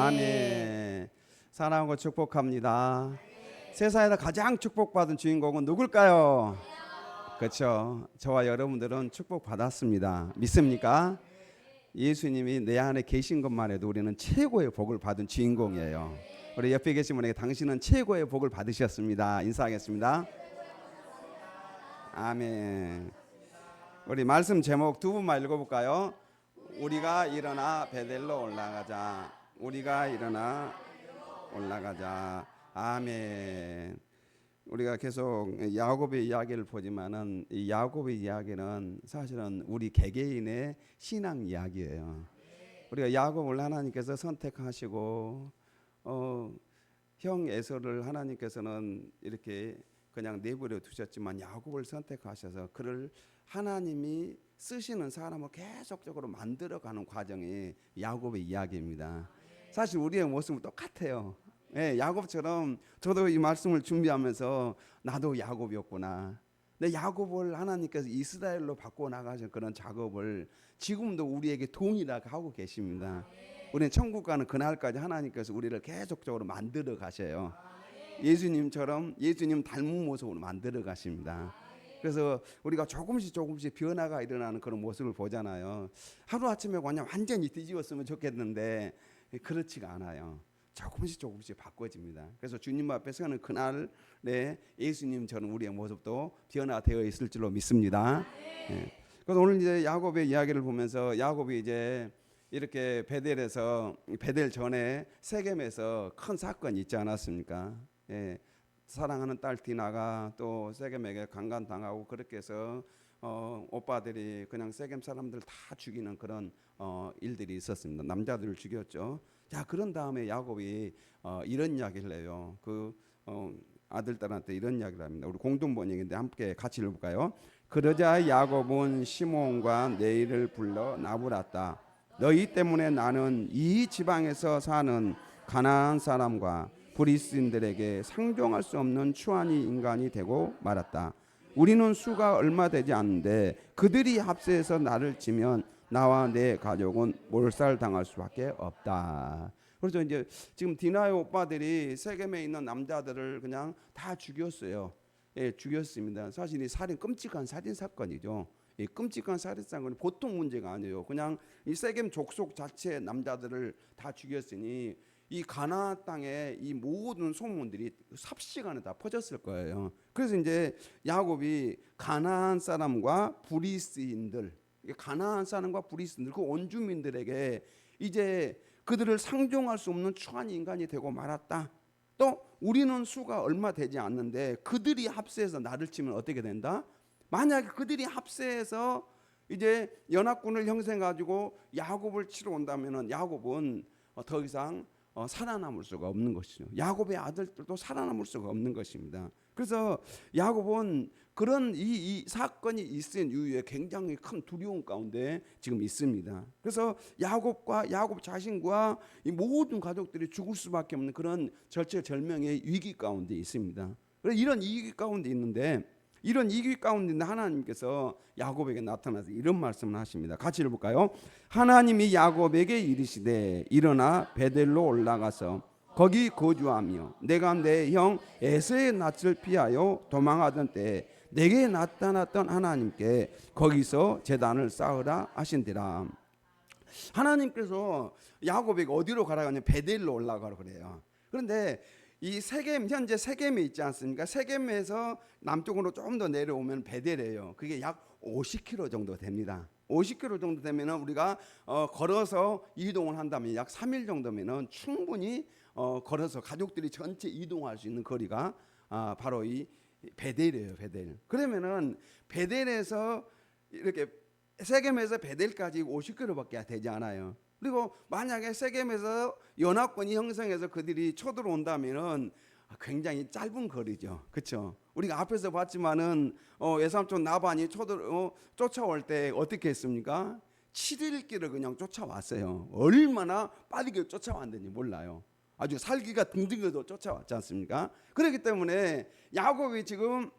아멘. 사랑하고 축복합니다. 세상에서 가장 축복받은 주인공은 누굴까요? 그렇죠. 저와 여러분들은 축복받았습니다. 믿습니까? 예수님이 내 안에 계신 것만 해도 우리는 최고의 복을 받은 주인공이에요. 우리 옆에 계신 분에게 당신은 최고의 복을 받으셨습니다. 인사하겠습니다. 아멘. 우리 말씀 제목 두 분만 읽어볼까요? 우리가 일어나 베델로 올라가자. 우리가 일어나 올라가자. 아멘. 우리가 계속 야곱의 이야기를 보지만은 이 야곱의 이야기는 사실은 우리 개개인의 신앙 이야기예요. 우리가 야곱을 하나님께서 선택하시고 형 에서를 하나님께서는 이렇게 그냥 내버려 두셨지만 야곱을 선택하셔서 그를 하나님이 쓰시는 사람을 계속적으로 만들어가는 과정이 야곱의 이야기입니다. 사실 우리의 모습은 똑같아요. 예, 야곱처럼 저도 이 말씀을 준비하면서 나도 야곱이었구나. 근데 야곱을 하나님께서 이스라엘로 바꿔 나가신 그런 작업을 지금도 우리에게 동일하게 하고 계십니다. 우리는 천국 가는 그날까지 하나님께서 우리를 계속적으로 만들어 가셔요. 예수님처럼 예수님 닮은 모습으로 만들어 가십니다. 그래서 우리가 조금씩 변화가 일어나는 그런 모습을 보잖아요. 하루아침에 그냥 완전히 뒤집었으면 좋겠는데 그렇지가 않아요. 조금씩 바꿔집니다. 그래서 주님 앞에 서는 그날에 예수님처럼 우리의 모습도 변화되어 있을 줄로 믿습니다. 예. 그래서 오늘 이제 야곱의 이야기를 보면서 야곱이 이제 이렇게 베델 전에 세겜에서 큰 사건이 있지 않았습니까? 예. 사랑하는 딸 디나가 또 세겜에게 강간당하고 그렇게 해서 오빠들이 그냥 세겜 사람들 다 죽이는 그런 일들이 있었습니다. 남자들을 죽였죠. 자, 그런 다음에 야곱이 이런 이야기를 해요. 아들딸한테 이런 이야기를 합니다. 우리 공동 번역인데 함께 같이 읽어볼까요? 그러자 야곱은 시몬과 네일을 불러 나불았다. 너희 때문에 나는 이 지방에서 사는 가나안 사람과 브리스인들에게 상종할 수 없는 추한이 인간이 되고 말았다. 우리는 수가 얼마 되지 않는데 그들이 합세해서 나를 치면 나와 내 가족은 몰살당할 수밖에 없다. 그래서 이제 지금 디나의 오빠들이 세겜에 있는 남자들을 그냥 다 죽였어요. 예, 죽였습니다. 사실 이 살인 끔찍한 살인 사건이죠. 이 끔찍한 살인 사건이 보통 문제가 아니에요. 그냥 이 세겜 족속 자체의 남자들을 다 죽였으니 이 가나안 땅에 이 모든 소문들이 삽시간에 다 퍼졌을 거예요. 그래서 이제 야곱이 가나안 사람과 브리스인들, 가나안 사람과 브리스인들 그 원주민들에게 이제 그들을 상종할 수 없는 추한 인간이 되고 말았다. 또 우리는 수가 얼마 되지 않는데 그들이 합세해서 나를 치면 어떻게 된다? 만약에 그들이 합세해서 이제 연합군을 형성해 가지고 야곱을 치러 온다면은 야곱은 더 이상 살아남을 수가 없는 것이죠. 야곱의 아들들도 살아남을 수가 없는 것입니다. 그래서 야곱은 그런 이 사건이 있은 이후에 굉장히 큰 두려움 가운데 지금 있습니다. 그래서 야곱 자신과 이 모든 가족들이 죽을 수밖에 없는 그런 절체절명의 위기 가운데 있습니다. 그래서 이런 위기 가운데 있는데 하나님께서 야곱에게 나타나서 이런 말씀을 하십니다. 같이 읽어볼까요? 하나님이 야곱에게 이르시되 일어나 베델로 올라가서 거기 거주하며 내가 내 형 에서의 낯을 피하여 도망하던 때에 내게 나타났던 하나님께 거기서 제단을 쌓으라 하신디라. 하나님께서 야곱에게 어디로 가라고 하냐면 베델로 올라가라 그래요. 그런데 이 현재 세겜에 있지 않습니까? 세겜에서 남쪽으로 좀 더 내려오면 베델이에요. 그게 약 50km 정도 됩니다. 50km 정도 되면 우리가 걸어서 이동을 한다면 약 3일 정도면 충분히 걸어서 가족들이 전체 이동할 수 있는 거리가 바로 이 베델이에요. 베델. 그러면은 베델에서 이렇게 세겜에서 베델까지 50km밖에 되지 않아요. 그리고 만약에 세겜에서 연합군이 형성해서 그들이 쳐들어온다면은 굉장히 짧은 거리죠. 그렇죠? 우리가 앞에서 봤지만은 외삼촌 나반이 쫓아올 때 어떻게 했습니까? 7일길을 그냥 쫓아왔어요. 얼마나 빠르게 쫓아왔는지 몰라요. 아주 살기가 등등해도 쫓아왔지 않습니까? 그렇기 때문에 야곱이 지금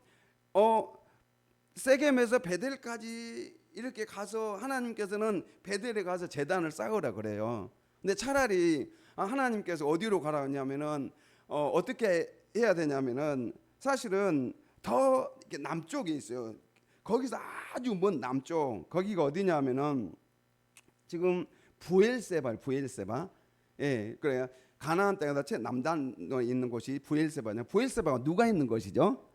세겜에서 베델까지 이렇게 가서 하나님께서는 베델에 가서 제단을 쌓으라 그래요. 근데 차라리 하나님께서 어디로 가라고 하냐면은 어떻게 해야 되냐면은 사실은 더 이렇게 남쪽에 있어요. 거기서 아주 먼 남쪽, 거기가 어디냐면은 지금 부엘세바. 예, 그래요. 가나안 땅에다 제일 남단에 있는 곳이 부엘세바냐. 부엘세바가 누가 있는 것이죠?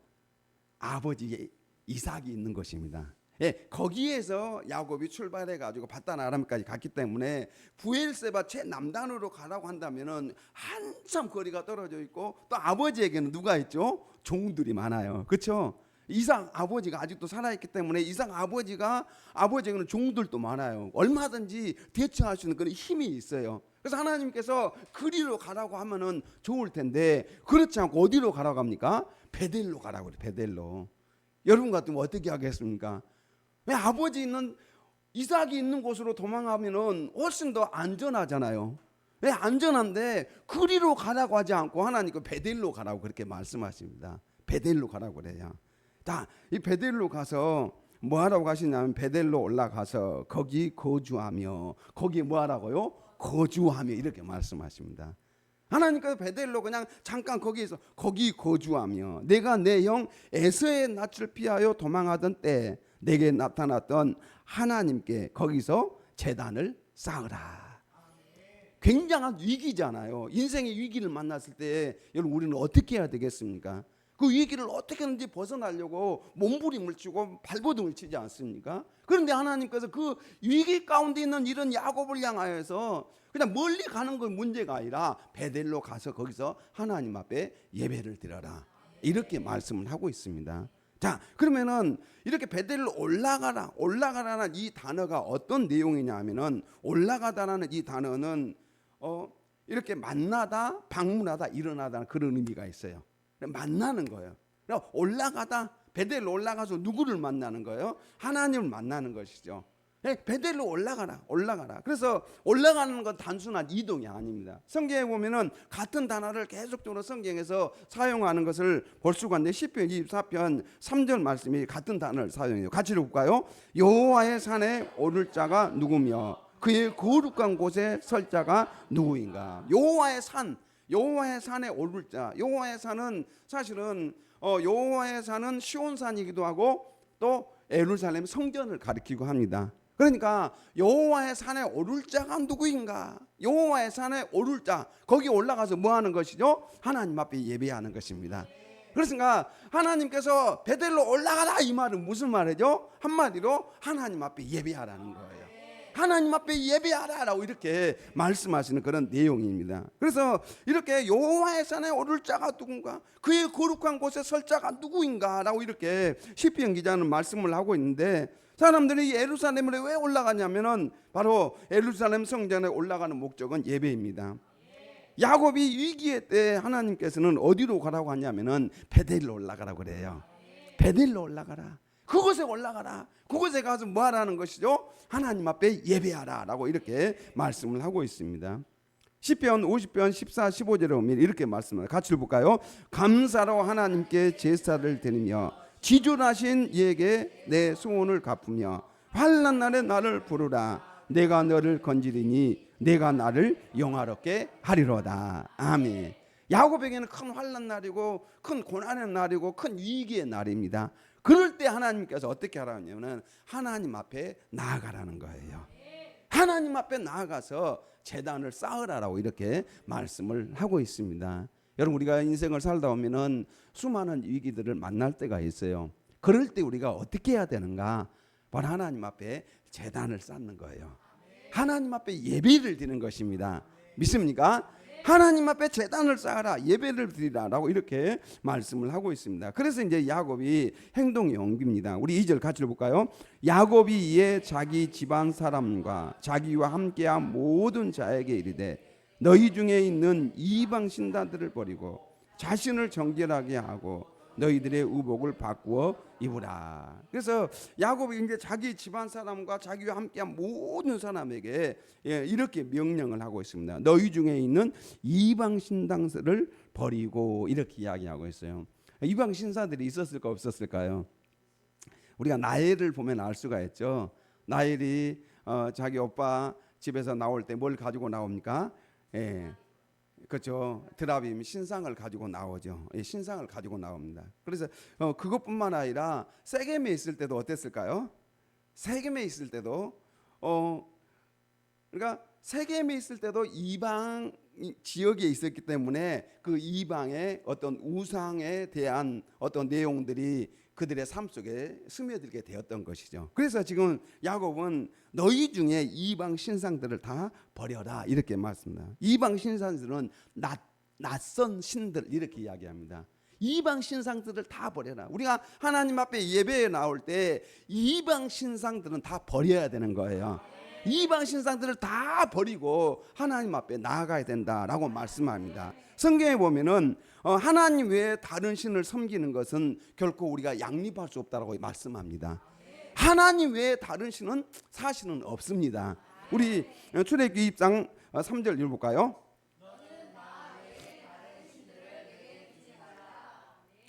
아버지 이삭이 있는 것입니다. 예, 거기에서 야곱이 출발해 가지고 바단 아람까지 갔기 때문에 부엘세바 제일 남단으로 가라고 한다면은 한참 거리가 떨어져 있고, 또 아버지에게는 누가 있죠? 종들이 많아요. 그렇죠? 이삭 아버지가 아직도 살아있기 때문에 이삭 아버지에게는 종들도 많아요. 얼마든지 대처할 수 있는 그런 힘이 있어요. 그래서 하나님께서 그리로 가라고 하면은 좋을 텐데, 그렇지 않고 어디로 가라고 합니까? 베델로 가라고 그래요. 베델로. 여러분 같으면 어떻게 하겠습니까? 왜 아버지 있는 이삭이 있는 곳으로 도망가면은 훨씬 더 안전하잖아요. 왜 안전한데 그리로 가라고 하지 않고 하나님께 베델로 가라고 그렇게 말씀하십니다. 베델로 가라고 그래요. 자, 이 베델로 가서 뭐 하라고 하시냐면 베델로 올라가서 거기 거주하며, 거기 뭐 하라고요? 거주하며 이렇게 말씀하십니다. 하나님께서 베델로 그냥 잠깐 거기에서 거기 거주하며, 내가 내 형 에서의 낯을 피하여 도망하던 때 내게 나타났던 하나님께 거기서 제단을 쌓으라. 굉장한 위기잖아요. 인생의 위기를 만났을 때 여러분 우리는 어떻게 해야 되겠습니까? 그 위기를 어떻게든지 벗어나려고 몸부림을 치고 발버둥을 치지 않습니까? 그런데 하나님께서 그 위기 가운데 있는 이런 야곱을 향하여서 그냥 멀리 가는 건 문제가 아니라 베델로 가서 거기서 하나님 앞에 예배를 드려라, 이렇게 말씀을 하고 있습니다. 자, 그러면은 이렇게 베델로 올라가라는 이 단어가 어떤 내용이냐 하면은, 올라가다라는 이 단어는 이렇게 만나다, 방문하다, 일어나다 그런 의미가 있어요. 만나는 거예요. 올라가다, 베델로 올라가서 누구를 만나는 거예요? 하나님을 만나는 것이죠. 베델로 올라가라. 그래서 올라가는 건 단순한 이동이 아닙니다. 성경에 보면은 같은 단어를 계속적으로 성경에서 사용하는 것을 볼 수가 있는데, 시편 24편 3절 말씀이 같은 단어를 사용해요. 같이 읽을까요? 여호와의 산에 오를 자가 누구며 그의 거룩한 곳에 설 자가 누구인가. 여호와의 산에 오를 자. 여호와의 산은 사실은 여호와의 산은 시온산이기도 하고 또 예루살렘 성전을 가리키고 합니다. 그러니까 여호와의 산에 오를 자가 누구인가? 여호와의 산에 오를 자, 거기 올라가서 뭐 하는 것이죠? 하나님 앞에 예배하는 것입니다. 그렇습니까? 하나님께서 베델로 올라가라, 이 말은 무슨 말이죠? 한마디로 하나님 앞에 예배하라는 거예요. 하나님 앞에 예배하라라고 이렇게 말씀하시는 그런 내용입니다. 그래서 이렇게 여호와의 산에 오를 자가 누군가, 그의 거룩한 곳에 설 자가 누구인가라고 이렇게 시편 기자는 말씀을 하고 있는데, 사람들이 예루살렘으로 왜 올라가냐면은 바로 예루살렘 성전에 올라가는 목적은 예배입니다. 야곱이 위기의 때 하나님께서는 어디로 가라고 하냐면은 베델로 올라가라고 그래요. 베델로 올라가라. 그곳에 올라가라. 그곳에 가서 뭐 하라는 것이죠? 하나님 앞에 예배하라라고 이렇게 말씀을 하고 있습니다. 시편 50편 14, 15절에 보면 이렇게 말씀을 같이 읽어볼까요? 감사로 하나님께 제사를 드리며 지존하신 이에게 내 소원을 갚으며 환난 날에 나를 부르라. 내가 너를 건지리니 내가 나를 영화롭게 하리로다. 아멘. 야곱에게는 큰 환난 날이고 큰 고난의 날이고 큰 위기의 날입니다. 그럴 때 하나님께서 어떻게 하라냐면 하나님 앞에 나아가라는 거예요. 하나님 앞에 나아가서 제단을 쌓으라라고 이렇게 말씀을 하고 있습니다. 여러분, 우리가 인생을 살다 보면은 수많은 위기들을 만날 때가 있어요. 그럴 때 우리가 어떻게 해야 되는가? 바로 하나님 앞에 제단을 쌓는 거예요. 하나님 앞에 예배를 드리는 것입니다. 믿습니까? 하나님 앞에 제단을 쌓아라, 예배를 드리라라고 이렇게 말씀을 하고 있습니다. 그래서 이제 야곱이 행동에 옮깁니다. 우리 2절 같이 읽어볼까요? 야곱이 이에 자기 집안 사람과 자기와 함께한 모든 자에게 이르되 너희 중에 있는 이방 신단들을 버리고 자신을 정결하게 하고 너희들의 의복을 바꾸어 입으라. 그래서 야곱이 이제 자기 집안 사람과 자기와 함께한 모든 사람에게 이렇게 명령을 하고 있습니다. 너희 중에 있는 이방 신당들을 버리고 이렇게 이야기하고 있어요. 이방 신사들이 있었을까 없었을까요? 우리가 나엘을 보면 알 수가 있죠. 나엘이 자기 오빠 집에서 나올 때 뭘 가지고 나옵니까? 그렇죠. 드라빔 신상을 가지고 나오죠. 신상을 가지고 나옵니다. 그래서 그것뿐만 아니라 세겜에 있을 때도 어땠을까요? 세겜에 있을 때도 그러니까 세겜에 있을 때도 이방 지역에 있었기 때문에 그 이방의 어떤 우상에 대한 어떤 내용들이 그들의 삶 속에 스며들게 되었던 것이죠. 그래서 지금 야곱은 너희 중에 이방 신상들을 다 버려라 이렇게 말씀합니다. 이방 신상들은 낯선 신들 이렇게 이야기합니다. 이방 신상들을 다 버려라. 우리가 하나님 앞에 예배에 나올 때 이방 신상들은 다 버려야 되는 거예요. 이방 신상들을 다 버리고 하나님 앞에 나아가야 된다라고 말씀합니다. 성경에 보면은 하나님 외에 다른 신을 섬기는 것은 결코 우리가 양립할 수 없다라고 말씀합니다. 하나님 외에 다른 신은 사실은 없습니다. 우리 출애굽기 2장 3절 읽어볼까요?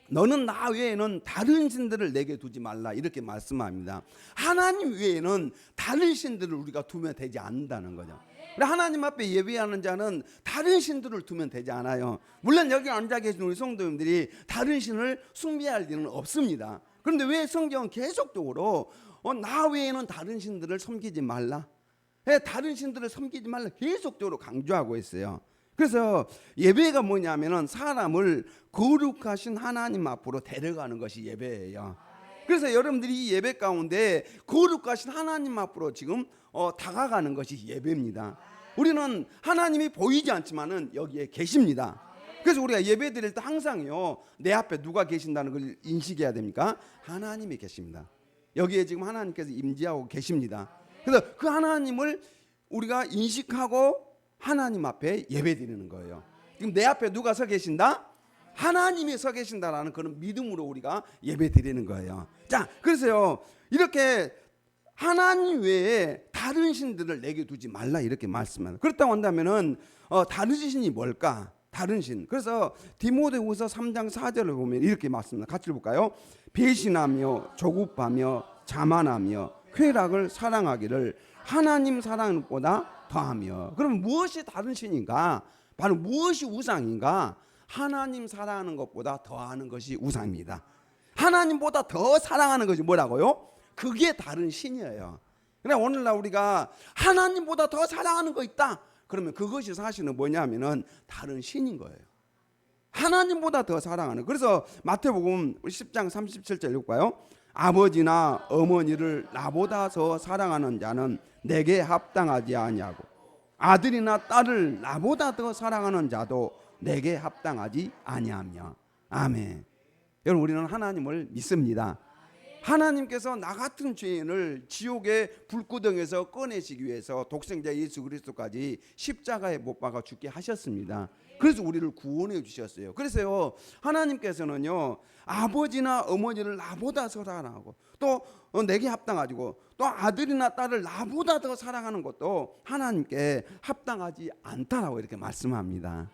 너는 나 외에는 다른 신들을 내게 두지 말라 이렇게 말씀합니다. 하나님 외에는 다른 신들을 우리가 두면 되지 않는다는 거죠. 하나님 앞에 예배하는 자는 다른 신들을 두면 되지 않아요. 물론 여기 앉아 계신 우리 성도님들이 다른 신을 숭배할 일은 없습니다. 그런데 왜 성경은 계속적으로 나 외에는 다른 신들을 섬기지 말라, 다른 신들을 섬기지 말라 계속적으로 강조하고 있어요. 그래서 예배가 뭐냐면은 사람을 거룩하신 하나님 앞으로 데려가는 것이 예배예요. 그래서 여러분들이 이 예배 가운데 거룩하신 하나님 앞으로 지금 다가가는 것이 예배입니다. 우리는 하나님이 보이지 않지만은 여기에 계십니다. 그래서 우리가 예배 드릴 때 항상요, 내 앞에 누가 계신다는 걸 인식해야 됩니까? 하나님이 계십니다. 여기에 지금 하나님께서 임재하고 계십니다. 그래서 그 하나님을 우리가 인식하고 하나님 앞에 예배드리는 거예요. 지금 내 앞에 누가 서 계신다? 하나님이 서 계신다라는 그런 믿음으로 우리가 예배드리는 거예요. 자, 그래서요, 이렇게 하나님 외에 다른 신들을 내게 두지 말라 이렇게 말씀합니다. 그렇다고 한다면은 다른 신이 뭘까? 다른 신. 그래서 디모데후서 3장 4절을 보면 이렇게 말씀합니다. 같이 볼까요? 배신하며 조급하며 자만하며 쾌락을 사랑하기를 하나님 사랑보다 더하며. 그럼 무엇이 다른 신인가? 바로 무엇이 우상인가? 하나님 사랑하는 것보다 더하는 것이 우상입니다. 하나님보다 더 사랑하는 것이 뭐라고요? 그게 다른 신이에요. 그러나 오늘날 우리가 하나님보다 더 사랑하는 거 있다, 그러면 그것이 사실은 뭐냐면은 다른 신인 거예요. 하나님보다 더 사랑하는. 그래서 마태복음 10장 37절 읽을까요? 아버지나 어머니를 나보다 더 사랑하는 자는 내게 합당하지 아니하고 아들이나 딸을 나보다 더 사랑하는 자도 내게 합당하지 아니하며. 아멘. 여러분, 우리는 하나님을 믿습니다. 하나님께서 나 같은 죄인을 지옥의 불구덩이에서 꺼내시기 위해서 독생자 예수 그리스도까지 십자가에 못 박아 죽게 하셨습니다. 그래서 우리를 구원해 주셨어요. 그래서요, 하나님께서는요, 아버지나 어머니를 나보다 사랑하고 또 내게 합당하고 또 아들이나 딸을 나보다 더 사랑하는 것도 하나님께 합당하지 않다라고 이렇게 말씀합니다.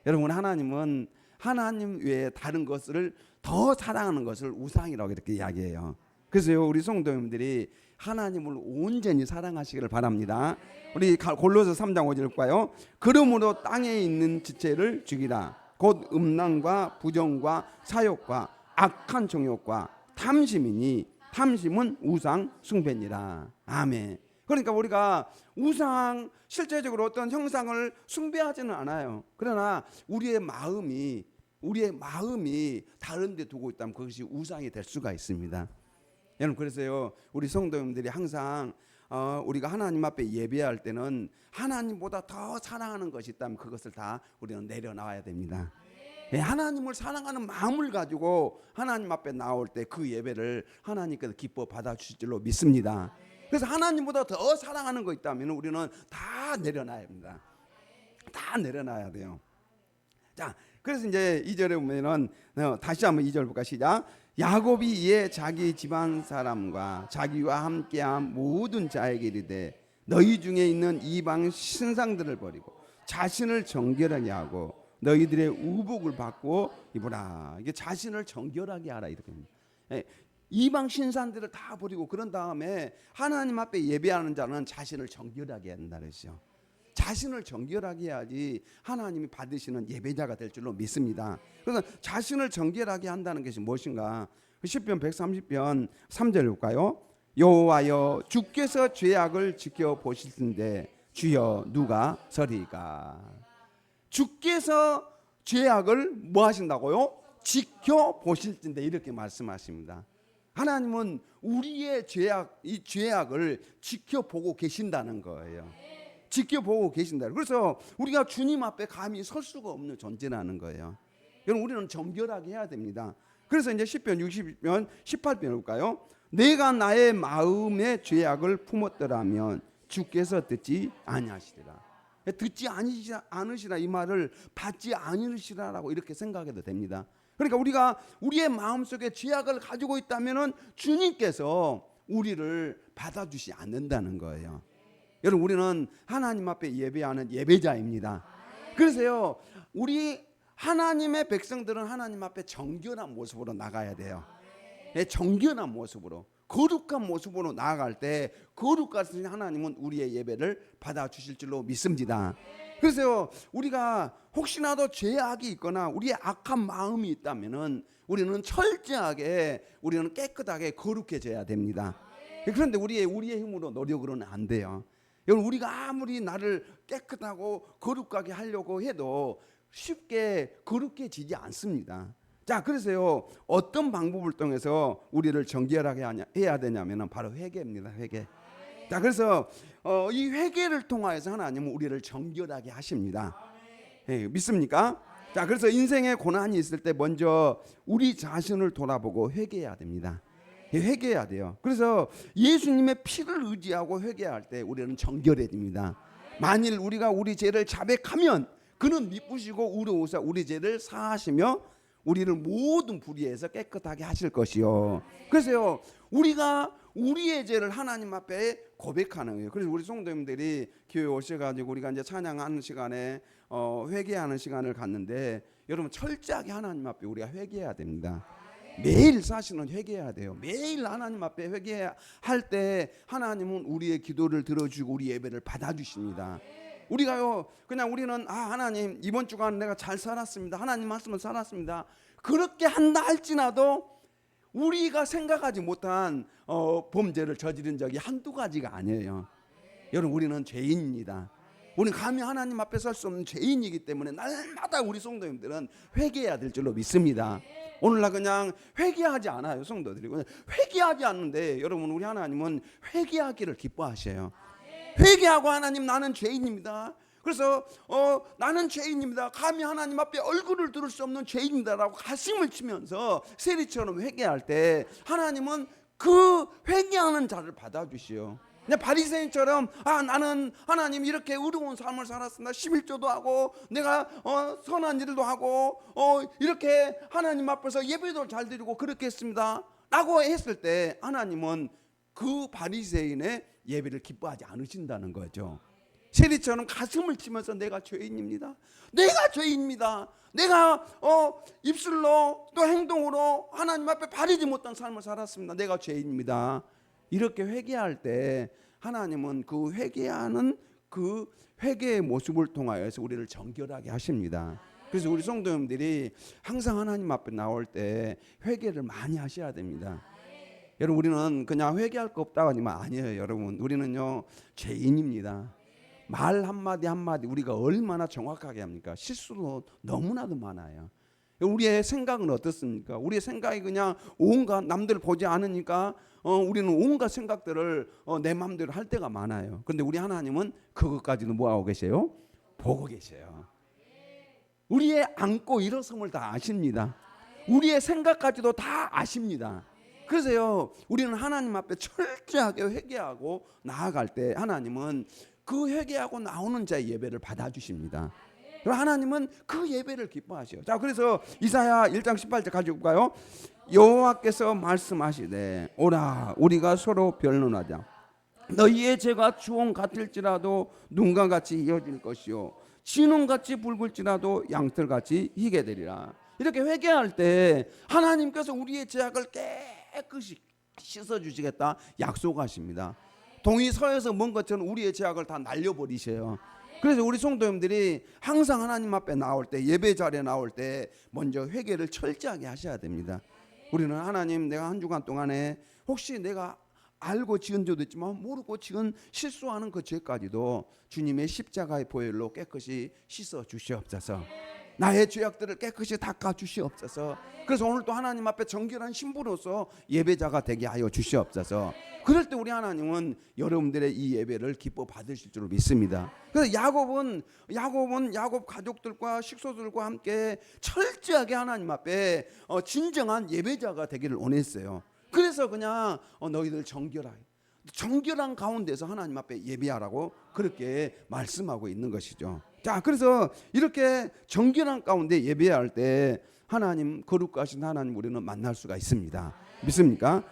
여러분, 하나님은 하나님 외에 다른 것을 더 사랑하는 것을 우상이라고 이렇게 이야기해요. 그래서요, 우리 성도님들이 하나님을 온전히 사랑하시기를 바랍니다. 우리 골로새 3장 5절 볼까요? 그러므로 땅에 있는 지체를 죽이라. 곧 음란과 부정과 사욕과 악한 정욕과 탐심이니 탐심은 우상 숭배니라. 아멘. 그러니까 우리가 우상, 실제적으로 어떤 형상을 숭배하지는 않아요. 그러나 우리의 마음이 다른 데 두고 있다면 그것이 우상이 될 수가 있습니다. 여러분, 그래서요, 우리 성도님들이 항상 우리가 하나님 앞에 예배할 때는 하나님보다 더 사랑하는 것이 있다면 그것을 다 우리는 내려놔야 됩니다. 하나님을 사랑하는 마음을 가지고 하나님 앞에 나올 때 그 예배를 하나님께서 기뻐 받아주실 줄로 믿습니다. 그래서 하나님보다 더 사랑하는 거 있다면 우리는 다 내려놔야 합니다. 다 내려놔야 돼요. 자, 그래서 이제 2절에 보면은 다시 한번 2절 볼까? 시작. 야곱이 이에 자기 집안 사람과 자기와 함께한 모든 자에게 이르되 너희 중에 있는 이방 신상들을 버리고 자신을 정결하게 하고 너희들의 우복을 받고 입으라. 이게 자신을 정결하게 하라 이렇게. 이방 신상들을 다 버리고 그런 다음에 하나님 앞에 예배하는 자는 자신을 정결하게 한다 그러죠. 자신을 정결하게 해야지 하나님이 받으시는 예배자가 될 줄로 믿습니다. 그래서 자신을 정결하게 한다는 것이 무엇인가? 시편 130편 3절 볼까요? 여호와여 주께서 죄악을 지켜보실 텐데 주여 누가 서리까? 주께서 죄악을 뭐 하신다고요? 지켜보실 텐데 이렇게 말씀하십니다. 하나님은 우리의 이 죄악을 지켜보고 계신다는 거예요. 지켜보고 계신다. 그래서 우리가 주님 앞에 감히 설 수가 없는 존재라는 거예요. 여러분 우리는 정결하게 해야 됩니다. 그래서 이제 시편 60편 18편 볼까요? 내가 나의 마음의 죄악을 품었더라면 주께서 듣지 아니하시리라. 듣지 않으시라 이 말을 받지 않으시라라고 이렇게 생각해도 됩니다. 그러니까 우리가 우리의 마음속에 죄악을 가지고 있다면은 주님께서 우리를 받아주지 않는다는 거예요. 여러분 우리는 하나님 앞에 예배하는 예배자입니다. 그래서요 우리 하나님의 백성들은 하나님 앞에 정결한 모습으로 나가야 돼요. 정결한 모습으로 거룩한 모습으로 나아갈 때 거룩하신 하나님은 우리의 예배를 받아주실 줄로 믿습니다. 그래서 우리가 혹시나도 죄악이 있거나 우리의 악한 마음이 있다면은 우리는 철저하게 우리는 깨끗하게 거룩해져야 됩니다. 그런데 우리의 힘으로 노력으로는 안 돼요. 여러분 우리가 아무리 나를 깨끗하고 거룩하게 하려고 해도 쉽게 거룩해지지 않습니다. 자, 그래서요 어떤 방법을 통해서 우리를 정결하게 해야 되냐면은 바로 회개입니다. 회개. 자, 그래서 이 회개를 통하여서 하나님은 우리를 정결하게 하십니다. 예, 믿습니까? 자, 그래서 인생에 고난이 있을 때 먼저 우리 자신을 돌아보고 회개해야 됩니다. 회개해야 돼요. 그래서 예수님의 피를 의지하고 회개할 때 우리는 정결해집니다. 만일 우리가 우리 죄를 자백하면 그는 미쁘시고 의로우사 우리 죄를 사하시며 우리를 모든 불의에서 깨끗하게 하실 것이요. 그래서요 우리가 우리의 죄를 하나님 앞에 고백하는 거예요. 그래서 우리 성도님들이 교회 오셔가지고 우리가 이제 찬양하는 시간에 회개하는 시간을 갖는데 여러분 철저하게 하나님 앞에 우리가 회개해야 됩니다. 매일 사실은 회개해야 돼요. 매일 하나님 앞에 회개할 때 하나님은 우리의 기도를 들어주고 우리 예배를 받아주십니다. 우리가요 그냥 우리는 하나님 이번 주간 내가 잘 살았습니다. 하나님 말씀을 살았습니다. 그렇게 한다 할지라도 우리가 생각하지 못한 범죄를 저지른 적이 한두 가지가 아니에요. 여러분 우리는 죄인입니다. 우리는 감히 하나님 앞에 설 수 없는 죄인이기 때문에 날마다 우리 성도님들은 회개해야 될 줄로 믿습니다. 오늘날 그냥 회개하지 않아요. 성도들이 회개하지 않는데 여러분 우리 하나님은 회개하기를 기뻐하셔요. 회개하고 하나님 나는 죄인입니다. 그래서 나는 죄인입니다. 감히 하나님 앞에 얼굴을 들을 수 없는 죄인이다라고 가슴을 치면서 세리처럼 회개할 때 하나님은 그 회개하는 자를 받아주시오. 그냥 바리새인처럼 나는 하나님 이렇게 의로운 삶을 살았습니다. 11조도 하고 내가 선한 일도 하고 이렇게 하나님 앞에서 예배도 잘 드리고 그렇게 했습니다 라고 했을 때 하나님은 그 바리새인의 예배를 기뻐하지 않으신다는 거죠. 세리처럼 가슴을 치면서 내가 죄인입니다. 내가 죄인입니다. 내가 입술로 또 행동으로 하나님 앞에 바르지 못한 삶을 살았습니다. 내가 죄인입니다. 이렇게 회개할 때 하나님은 그 회개하는 그 회개의 모습을 통하여서 우리를 정결하게 하십니다. 그래서 우리 성도님들이 항상 하나님 앞에 나올 때 회개를 많이 하셔야 됩니다. 여러분 우리는 그냥 회개할 거 없다고 하지만 아니에요. 여러분 우리는요 죄인입니다. 말 한마디 한마디 우리가 얼마나 정확하게 합니까? 실수도 너무나도 많아요. 우리의 생각은 어떻습니까? 우리의 생각이 그냥 온갖 남들 보지 않으니까 우리는 온갖 생각들을 내 마음대로 할 때가 많아요. 그런데 우리 하나님은 그것까지도 뭐하고 계세요? 보고 계세요. 우리의 안고 일어섬을 다 아십니다. 우리의 생각까지도 다 아십니다. 그래서요 우리는 하나님 앞에 철저하게 회개하고 나아갈 때 하나님은 그 회개하고 나오는 자의 예배를 받아주십니다. 하나님은 그 예배를 기뻐하셔요. 자, 그래서 이사야 1장 18절 가지고 볼까요? 여호와께서 말씀하시되 오라 우리가 서로 변론하자. 너희의 죄가 주홍 같을지라도 눈과 같이 이어질 것이요 진홍같이 붉을지라도 양털같이 희게 되리라. 이렇게 회개할 때 하나님께서 우리의 죄악을 깨끗이 씻어주시겠다 약속하십니다. 동이 서에서 먼 것처럼 우리의 죄악을 다 날려버리셔요. 그래서 우리 성도님들이 항상 하나님 앞에 나올 때, 예배 자리에 나올 때 먼저 회개를 철저하게 하셔야 됩니다. 우리는 하나님, 내가 한 주간 동안에 혹시 내가 알고 지은 죄도 있지만 모르고 지은 실수하는 그 죄까지도 주님의 십자가의 보혈로 깨끗이 씻어 주시옵소서. 나의 죄악들을 깨끗이 닦아 주시옵소서. 그래서 오늘 또 하나님 앞에 정결한 신부로서 예배자가 되게 하여 주시옵소서. 그럴 때 우리 하나님은 여러분들의 이 예배를 기뻐 받으실 줄 믿습니다. 그래서 야곱 가족들과 식소들과 함께 철저하게 하나님 앞에 진정한 예배자가 되기를 원했어요. 그래서 그냥 너희들 정결한 가운데서 하나님 앞에 예배하라고 그렇게 말씀하고 있는 것이죠. 자, 그래서 이렇게 정결한 가운데 예배할 때 하나님, 거룩하신 하나님 우리는 만날 수가 있습니다. 믿습니까?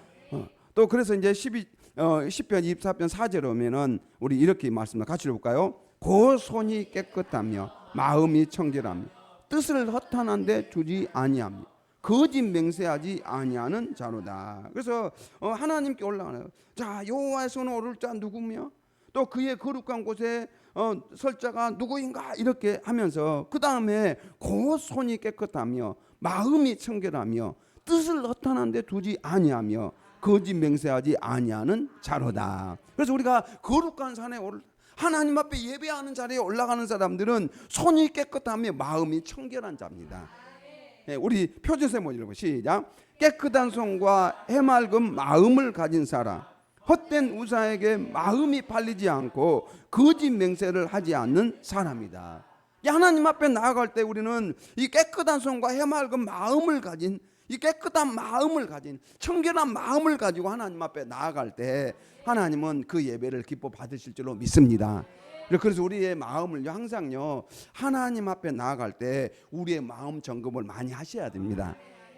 또 그래서 이제 10편 24편 4절에 오면은 우리 이렇게 말씀합니다. 같이 볼까요? 그 손이 깨끗하며 마음이 청결하며 뜻을 허탄한데 두지 아니하며 거짓 맹세하지 아니하는 자로다. 그래서 하나님께 올라가요. 자, 여호와의 손을 오를 자 누구며 또 그의 거룩한 곳에 설 자가 누구인가 이렇게 하면서 그 다음에 그 손이 깨끗하며 마음이 청결하며 뜻을 허탄한데 두지 아니하며 거짓 맹세하지 아니하는 자로다. 그래서 우리가 거룩한 산에 하나님 앞에 예배하는 자리에 올라가는 사람들은 손이 깨끗하며 마음이 청결한 자입니다. 우리 표제세모 읽어 시작. 깨끗한 손과 해맑은 마음을 가진 사람, 헛된 우사에게 마음이 팔리지 않고 거짓 맹세를 하지 않는 사람이다. 하나님 앞에 나아갈 때 우리는 이 깨끗한 손과 해맑은 마음을 가진, 이 깨끗한 마음을 가진, 청결한 마음을 가지고 하나님 앞에 나아갈 때 하나님은 그 예배를 기뻐 받으실 줄로 믿습니다. 그래서 우리의 마음을 항상요 하나님 앞에 나아갈 때 우리의 마음 점검을 많이 하셔야 됩니다.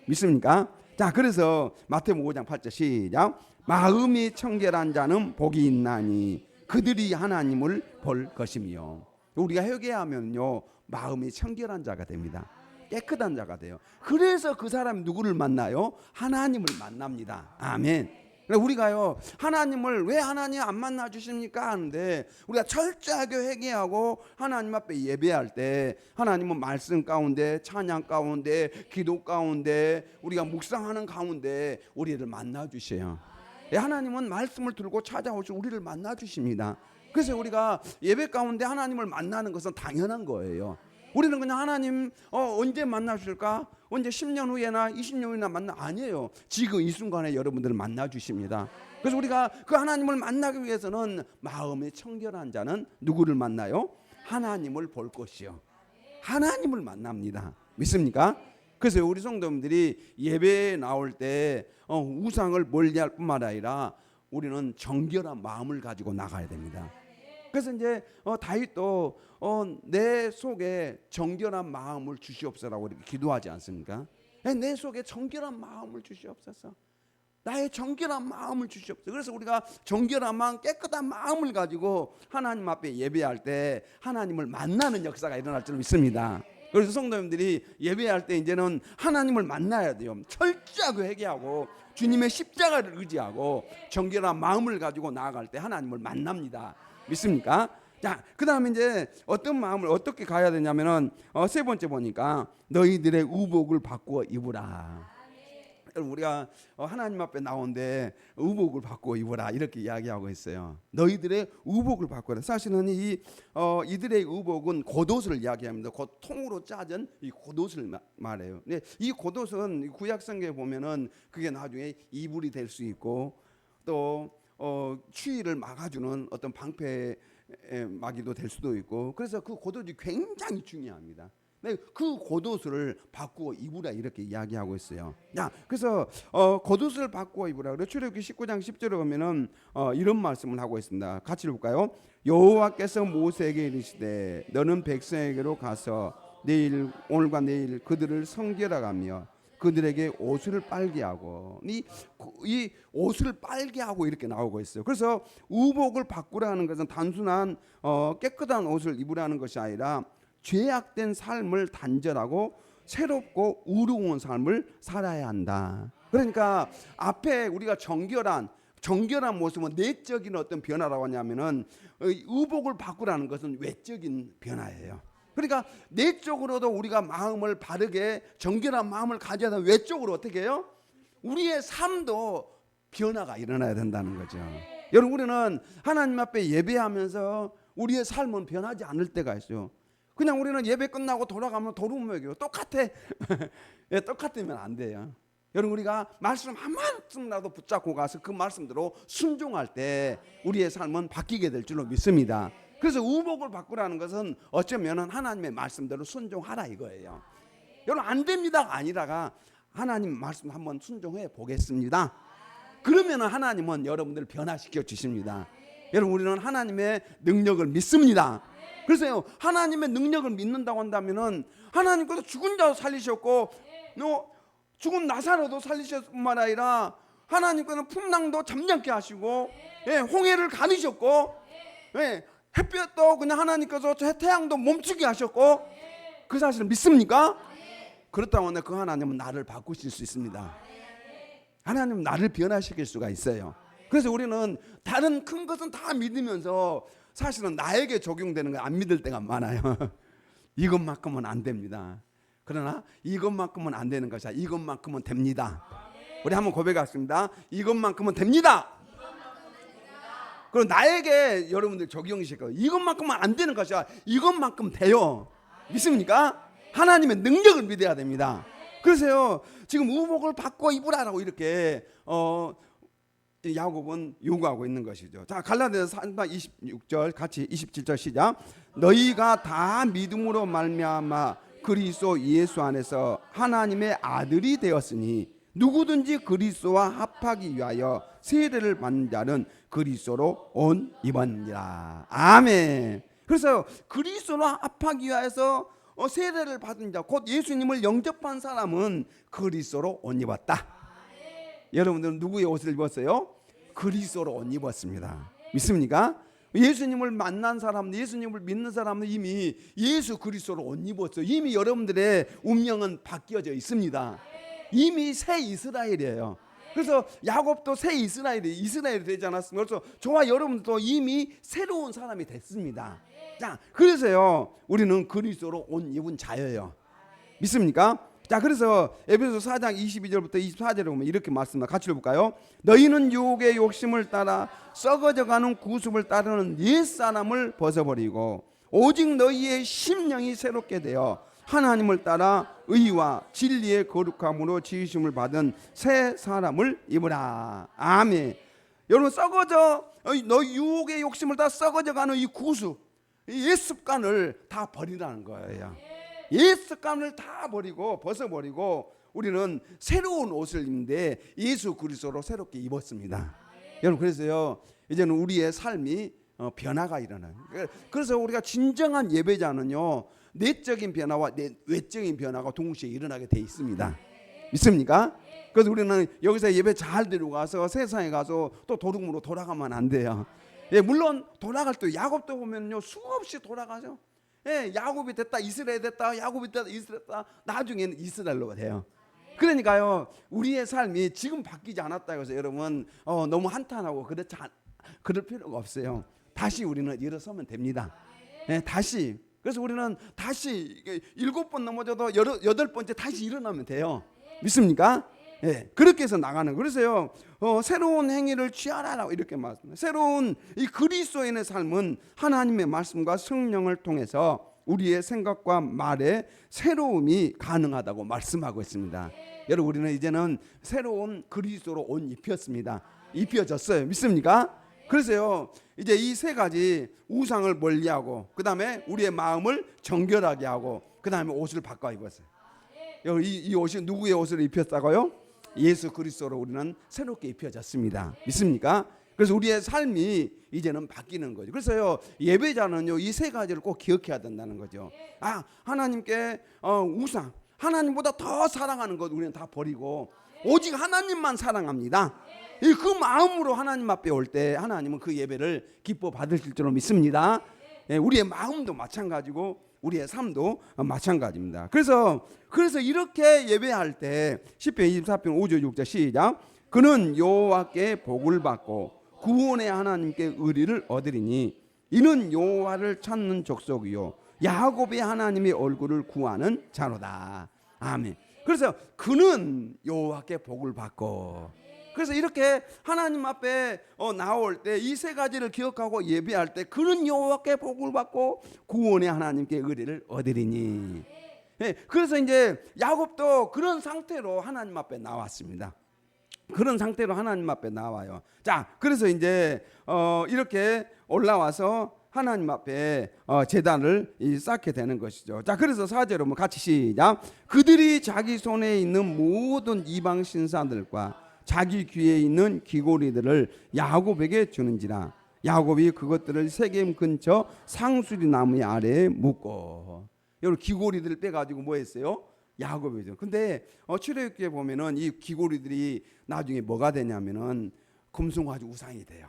믿습니까? 자, 그래서 마태복음 5장 8절 시작. 마음이 청결한 자는 복이 있나니 그들이 하나님을 볼 것이며. 우리가 회개하면요 마음이 청결한 자가 됩니다. 깨끗한 자가 돼요. 그래서 그 사람이 누구를 만나요? 하나님을 만납니다. 아멘. 우리가요 하나님을 왜 하나님 안 만나 주십니까 하는데 우리가 철저하게 회개하고 하나님 앞에 예배할 때 하나님은 말씀 가운데, 찬양 가운데, 기도 가운데, 우리가 묵상하는 가운데 우리를 만나 주셔요. 하나님은 말씀을 들고 찾아오시고 우리를 만나 주십니다. 그래서 우리가 예배 가운데 하나님을 만나는 것은 당연한 거예요. 우리는 그냥 하나님 언제 만나실까? 언제 10년 후에나 20년 후에나 만나? 아니에요. 지금 이 순간에 여러분들을 만나 주십니다. 그래서 우리가 그 하나님을 만나기 위해서는 마음이 청결한 자는 누구를 만나요? 하나님을 볼 것이요. 하나님을 만납니다. 믿습니까? 그래서 우리 성도님들이 예배에 나올 때 우상을 멀리할 뿐만 아니라 우리는 정결한 마음을 가지고 나가야 됩니다. 그래서 이제 다윗도 내 속에 정결한 마음을 주시옵소서라고 이렇게 기도하지 않습니까? 내 속에 정결한 마음을 주시옵소서. 나의 정결한 마음을 주시옵소서. 그래서 우리가 정결한 마음, 깨끗한 마음을 가지고 하나님 앞에 예배할 때 하나님을 만나는 역사가 일어날 줄 믿습니다. 그래서 성도님들이 예배할 때 이제는 하나님을 만나야 돼요. 철저하게 회개하고 주님의 십자가를 의지하고 정결한 마음을 가지고 나아갈 때 하나님을 만납니다. 믿습니까? 자, 그 다음에 이제 어떤 마음을 어떻게 가야 되냐면은 세 번째 보니까 너희들의 의복을 바꾸어 입으라. 우리가 하나님 앞에 나오는데 의복을 바꾸어 입으라 이렇게 이야기하고 있어요. 너희들의 의복을 바꾸라. 사실은 이들의 의복은 겉옷을 이야기합니다. 곧 통으로 짜진 이 겉옷을 말해요. 근데 이 겉옷은 구약성경에 보면은 그게 나중에 이불이 될 수 있고 또 추위를 막아주는 어떤 방패 막이도 될 수도 있고, 그래서 그 겉옷이 굉장히 중요합니다. 그 겉옷을 바꾸어 입으라 이렇게 이야기하고 있어요. 야, 그래서 겉옷을 바꾸어 입으라. 그래 출애굽기 19장 10절에 보면은 이런 말씀을 하고 있습니다. 같이 볼까요? 여호와께서 모세에게 이르시되 너는 백성에게로 가서 오늘과 내일 그들을 성결하가며 그들에게 옷을 빨게 하고, 이 옷을 빨게 하고 이렇게 나오고 있어요. 그래서 의복을 바꾸라는 것은 단순한 깨끗한 옷을 입으라는 것이 아니라 죄악된 삶을 단절하고 새롭고 의로운 삶을 살아야 한다. 그러니까 앞에 우리가 정결한 정결한 모습은 내적인 어떤 변화라고 하냐면은 의복을 바꾸라는 것은 외적인 변화예요. 그러니까 내적으로도 우리가 마음을 바르게 정결한 마음을 가져야 되면 외적으로 어떻게 해요? 우리의 삶도 변화가 일어나야 된다는 거죠. 여러분, 우리는 하나님 앞에 예배하면서 우리의 삶은 변하지 않을 때가 있어요. 그냥 우리는 예배 끝나고 돌아가면 도루묵이고 똑같아. 똑같으면 안 돼요. 여러분, 우리가 말씀 한 말씀이라도 붙잡고 가서 그 말씀대로 순종할 때 우리의 삶은 바뀌게 될 줄로 믿습니다. 그래서 의복을 바꾸라는 것은 어쩌면 하나님의 말씀대로 순종하라 이거예요. 여러분, 안 됩니다가 아니라가 하나님 말씀 한번 순종해 보겠습니다. 그러면 하나님은 여러분들을 변화시켜 주십니다. 여러분, 우리는 하나님의 능력을 믿습니다. 그래서 하나님의 능력을 믿는다고 한다면은 하나님께서 죽은 자도 살리셨고 죽은 나사로도 살리셨을 뿐만 아니라 하나님께서는 풍랑도 잠잠케 하시고 홍해를 가리셨고 햇볕도 그냥 하나님께서 태양도 멈추게 하셨고 그 사실을 믿습니까? 그렇다고 그 하나님은 나를 바꾸실 수 있습니다. 하나님은 나를 변화시킬 수가 있어요. 그래서 우리는 다른 큰 것은 다 믿으면서 사실은 나에게 적용되는 걸 안 믿을 때가 많아요. 이것만큼은 안 됩니다. 그러나 이것만큼은 안 되는 것이야. 이것만큼은 됩니다. 우리 한번 고백하겠습니다. 이것만큼은 됩니다. 그리고 나에게 여러분들 적용이실 거예요. 이것만큼은 안 되는 것이야. 이것만큼 돼요. 믿습니까? 하나님의 능력을 믿어야 됩니다. 그래서요, 지금 의복을 바꿔 입으라라고 이렇게 야곱은 요구하고 있는 것이죠. 자, 갈라디아서 3장 26절 같이 27절 시작. 너희가 다 믿음으로 말미암아 그리스도 예수 안에서 하나님의 아들이 되었으니 누구든지 그리스도와 합하기 위하여 세례를 받는 자는 그리스도로 옷 입었느니라. 아멘. 그래서 그리스도로 합하기 위하여서 세례를 받은 자, 곧 예수님을 영접한 사람은 그리스도로 옷 입었다. 여러분들은 누구의 옷을 입었어요? 그리스도로 옷 입었습니다. 믿습니까? 예수님을 만난 사람들, 예수님을 믿는 사람은 이미 예수 그리스도로 옷 입었어요. 이미 여러분들의 운명은 바뀌어져 있습니다. 이미 새 이스라엘이에요. 그래서 야곱도 새 이스라엘이 되지 않았습니까? 그래서 저와 여러분도 이미 새로운 사람이 됐습니다. 자, 그래서요, 우리는 그리스도로 옷 입은 자예요. 믿습니까? 자, 그래서 에베소 4장 22절부터 24절에 보면 이렇게 말씀합니다. 같이 읽어볼까요? 너희는 유혹의 욕심을 따라 썩어져가는 구습을 따르는 옛사람을 벗어버리고 오직 너희의 심령이 새롭게 되어 하나님을 따라 의와 진리의 거룩함으로 지으심을 받은 새 사람을 입으라. 아멘. 여러분, 너 유혹의 욕심을 따라 썩어져가는 이 구습, 이 옛 습관을 다 버리라는 거예요. 옛 습관을 다 버리고 벗어버리고 우리는 새로운 옷을 입는데 예수 그리스도로 새롭게 입었습니다. 여러분, 그래서요, 이제는 우리의 삶이 변화가 일어나요. 그래서 우리가 진정한 예배자는요, 내적인 변화와 외적인 변화가 동시에 일어나게 돼 있습니다. 믿습니까? 그래서 우리는 여기서 예배 잘 드리고 가서 세상에 가서 또 도둑으로 돌아가면 안 돼요. 물론 돌아갈 때 야곱도 보면요, 수없이 돌아가죠. 야곱이 됐다 이스라엘 됐다, 야곱이 됐다 이스라엘 됐다, 나중에는 이스라엘로 돼요. 그러니까요, 우리의 삶이 지금 바뀌지 않았다 해서 여러분 너무 한탄하고 그럴 필요가 없어요. 다시 우리는 일어서면 됩니다. 다시. 그래서 우리는 다시 7번 넘어져도 8번째 다시 일어나면 돼요. 믿습니까? 그렇게 해서 나가는. 그래서요, 새로운 행위를 취하라라고 이렇게 말씀합니다. 새로운 이 그리스도인의 삶은 하나님의 말씀과 성령을 통해서 우리의 생각과 말에 새로움이 가능하다고 말씀하고 있습니다. 여러분, 우리는 이제는 새로운 그리스도로 옷 입혔습니다. 입혀졌어요. 믿습니까? 그래서요, 이제 이 세 가지 우상을 멀리하고, 그 다음에 우리의 마음을 정결하게 하고, 그 다음에 옷을 바꿔 입었어요. 이 옷이 누구의 옷을 입혔다고요? 예수 그리스도로 우리는 새롭게 입혀졌습니다. 믿습니까? 그래서 우리의 삶이 이제는 바뀌는 거죠. 그래서요, 예배자는요, 이 세 가지를 꼭 기억해야 된다는 거죠. 하나님께 우상, 하나님보다 더 사랑하는 것 우리는 다 버리고 오직 하나님만 사랑합니다. 그 마음으로 하나님 앞에 올 때 하나님은 그 예배를 기뻐 받으실 줄로 믿습니다. 우리의 마음도 마찬가지고 우리의 삶도 마찬가지입니다. 그래서 이렇게 예배할 때 시편 24편 5절 6절 시작. 그는 여호와께 복을 받고 구원의 하나님께 의리를 얻으리니 이는 여호와를 찾는 족속이요 야곱의 하나님의 얼굴을 구하는 자로다. 아멘. 그래서 그는 여호와께 복을 받고, 그래서 이렇게 하나님 앞에 나올 때 이 세 가지를 기억하고 예배할 때 그는 여호와께 복을 받고 구원의 하나님께 의리를 얻으리니. 예, 그래서 이제 야곱도 그런 상태로 하나님 앞에 나왔습니다. 그런 상태로 하나님 앞에 나와요. 자, 그래서 이제 이렇게 올라와서 하나님 앞에 제단을 쌓게 되는 것이죠. 자, 그래서 4절로 한번 같이 시작. 그들이 자기 손에 있는 모든 이방 신사들과 자기 귀에 있는 귀고리들을 야곱에게 주는지라. 야곱이 그것들을 세겜 근처 상수리 나무 아래에 묻고. 여러분, 귀고리들을 빼가지고 뭐 했어요? 야곱이죠. 근데 출애굽기에 보면은 이 귀고리들이 나중에 뭐가 되냐면은 금송아지 우상이 돼요.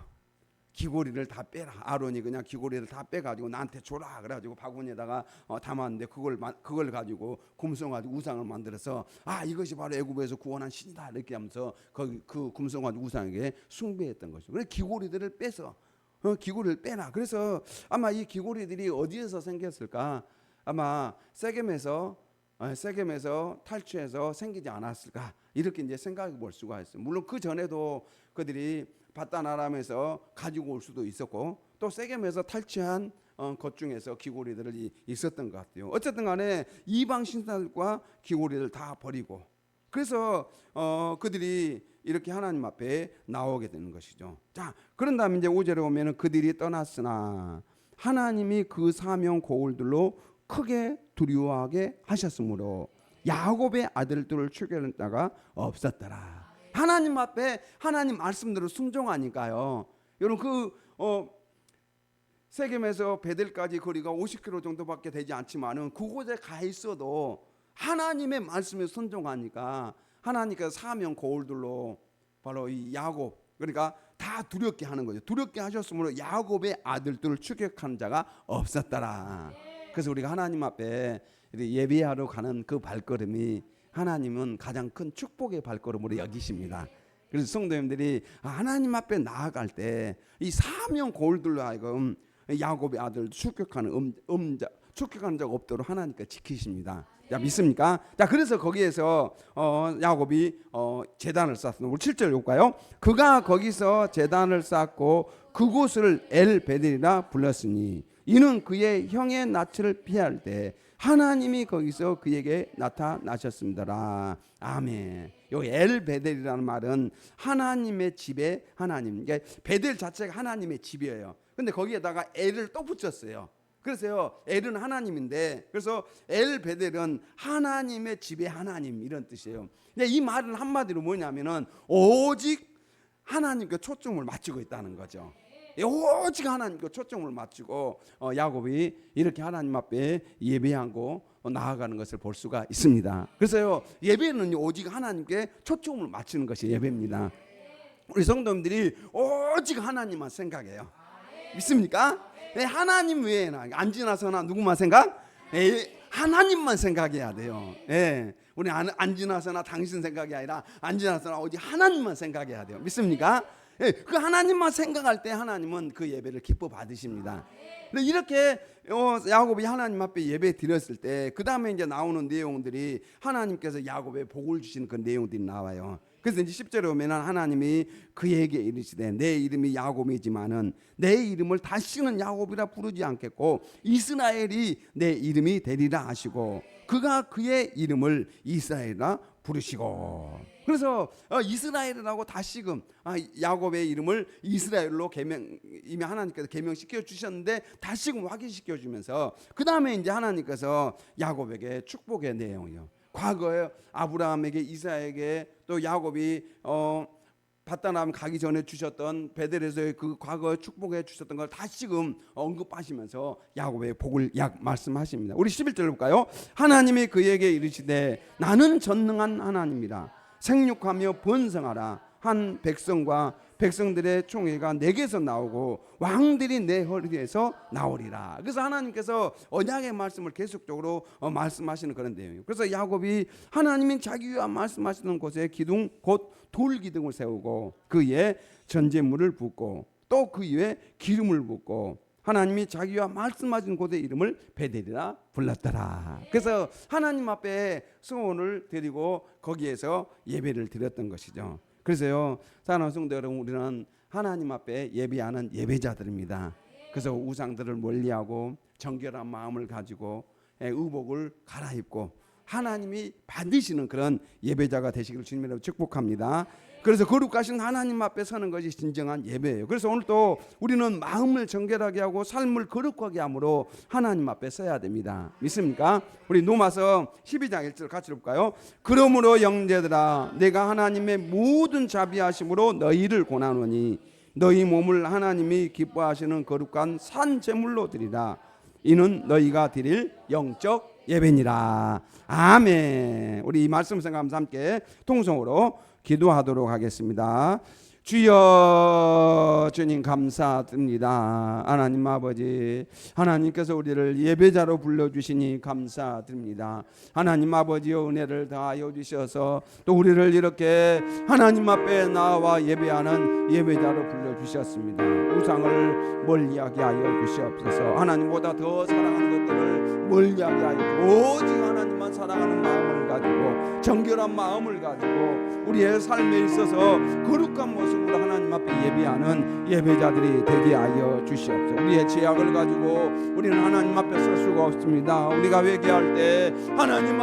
귀고리를 다 빼라. 아론이 그냥 귀고리를 다 빼가지고 나한테 줘라 그래가지고 바구니에다가 담았는데 그걸 가지고 금송아지 우상을 만들어서 이것이 바로 애굽에서 구원한 신이다 이렇게 하면서 그 금송아지 우상에게 숭배했던 것이죠. 그래서 귀고리들을 빼서 귀고리를 빼라. 그래서 아마 이 귀고리들이 어디에서 생겼을까? 아마 세겜에서 탈취해서 생기지 않았을까? 이렇게 이제 생각해 볼 수가 있어요. 물론 그 전에도 그들이 바단 아람에서 가지고 올 수도 있었고 또 세겜에서 탈취한 것 중에서 귀고리들이 있었던 것 같아요. 어쨌든 간에 이방 신사들과 귀고리를 다 버리고, 그래서 그들이 이렇게 하나님 앞에 나오게 되는 것이죠. 자, 그런 다음에 이제 5절에 오면은 그들이 떠났으나 하나님이 그 사명 고울들로 크게 두려워하게 하셨으므로 야곱의 아들들을 죽이는 자가 없었더라. 하나님 앞에 하나님 말씀대로 순종하니까요. 여러분 세겜에서 베델까지 거리가 50km 정도밖에 되지 않지만은 그곳에 가 있어도 하나님의 말씀에 순종하니까 하나님께서 사명 고울들로 바로 이 야곱, 그러니까 다 두렵게 하는 거죠. 두렵게 하셨으므로 야곱의 아들들을 추격한 자가 없었더라. 그래서 우리가 하나님 앞에 예배하러 가는 그 발걸음이 하나님은 가장 큰 축복의 발걸음으로 여기십니다. 그래서 성도님들이 하나님 앞에 나아갈 때 이 사명 고울들로 하여금 야곱의 아들 추격하는 추격하는 자가 없도록 하나님께 지키십니다. 자, 믿습니까? 자, 그래서 거기에서 야곱이 제단을 쌓았습니다. 우리 7절 볼까요? 그가 거기서 제단을 쌓고 그곳을 엘베델이라 불렀으니 이는 그의 형의 낯을 피할 때 하나님이 거기서 그에게 나타나셨습니다. 아멘. 여기 엘베델이라는 말은 하나님의 집에 하나님. 그러니까 베델 자체가 하나님의 집이에요. 근데 거기에다가 엘을 또 붙였어요. 그래서요, 엘은 하나님인데, 그래서 엘베델은 하나님의 집에 하나님 이런 뜻이에요. 근데 이 말은 한마디로 뭐냐면은 오직 하나님께 초점을 맞추고 있다는 거죠. 오직 하나님께 초점을 맞추고 야곱이 이렇게 하나님 앞에 예배하고 나아가는 것을 볼 수가 있습니다. 그래서요, 예배는 오직 하나님께 초점을 맞추는 것이 예배입니다. 우리 성도님들이 오직 하나님만 생각해요. 믿습니까? 네, 하나님 외에나 안 지나서나 누구만 생각? 네, 하나님만 생각해야 돼요. 네, 우리 안 지나서나 당신 생각이 아니라 안 지나서나 오직 하나님만 생각해야 돼요. 믿습니까? 예, 그 하나님만 생각할 때 하나님은 그 예배를 기뻐 받으십니다. 근데 이렇게 야곱이 하나님 앞에 예배 드렸을 때 그 다음에 이제 나오는 내용들이 하나님께서 야곱에 복을 주신 그 내용들이 나와요. 그래서 이제 10절에 오면은 하나님이 그에게 이르시되 내 이름이 야곱이지만은 내 이름을 다시는 야곱이라 부르지 않겠고 이스라엘이 내 이름이 되리라 하시고 그가 그의 이름을 이스라엘이라 부르시고, 그래서 이스라엘이라고 다시금 야곱의 이름을 이스라엘로 이미 하나님께서 계명시켜 주셨는데 다시금 확인시켜 주면서 그 다음에 이제 하나님께서 야곱에게 축복의 내용이요. 과거에 아브라함에게 이삭에게 또 야곱이 바다람 가기 전에 주셨던 베델에서의 그 과거에 축복해 주셨던 걸 다시금 언급하시면서 야곱의 복을 말씀하십니다. 우리 11절 볼까요? 하나님이 그에게 이르시되 나는 전능한 하나님이라 생육하며 번성하라 한 백성과 백성들의 총회가 내게서 나오고 왕들이 내 허리에서 나오리라. 그래서 하나님께서 언약의 말씀을 계속적으로 말씀하시는 그런 내용이에요. 그래서 야곱이 하나님이 자기 위한 말씀하시는 곳에 기둥 곧 돌기둥을 세우고 그 위에 전제물을 붓고 또 그 위에 기름을 붓고 하나님이 자기와 말씀하신 곳의 이름을 베델이라 불렀더라. 그래서 하나님 앞에 소원을 드리고 거기에서 예배를 드렸던 것이죠. 그래서요, 사랑하는 성도 여러분, 우리는 하나님 앞에 예배하는 예배자들입니다. 그래서 우상들을 멀리하고 정결한 마음을 가지고 의복을 갈아입고 하나님이 받으시는 그런 예배자가 되시기를 주님으로 축복합니다. 그래서 거룩하신 하나님 앞에 서는 것이 진정한 예배예요. 그래서 오늘 또 우리는 마음을 정결하게 하고 삶을 거룩하게 함으로 하나님 앞에 서야 됩니다. 믿습니까? 우리 로마서 12장 1절 같이 볼까요? 그러므로 형제들아, 내가 하나님의 모든 자비하심으로 너희를 권하노니 너희 몸을 하나님이 기뻐하시는 거룩한 산 제물로 드리라. 이는 너희가 드릴 영적 예배니라. 아멘. 우리 이 말씀 생각하면서 함께 통성으로 기도하도록 하겠습니다. 주여, 주님 감사드립니다. 하나님 아버지, 하나님께서 우리를 예배자로 불러주시니 감사드립니다. 하나님 아버지의 은혜를 다하여 주셔서 또 우리를 이렇게 하나님 앞에 나와 예배하는 예배자로 불러주셨습니다. 우상을 멀리하게 하여 주시옵소서. 하나님보다 더 사랑하는 것들을 멀리하게 하여 오직 하나님만 사랑하는 마음을 가지고 정결한 마음을 가지고 우리의 삶에 있어서 거룩한 모습으로 하나님 앞에 예배하는 예배자들이 되게 하여 주시옵소서. 우리의 죄악을 가지고 우리는 하나님 앞에 설 수가 없습니다. 우리가 회개할 때 하나님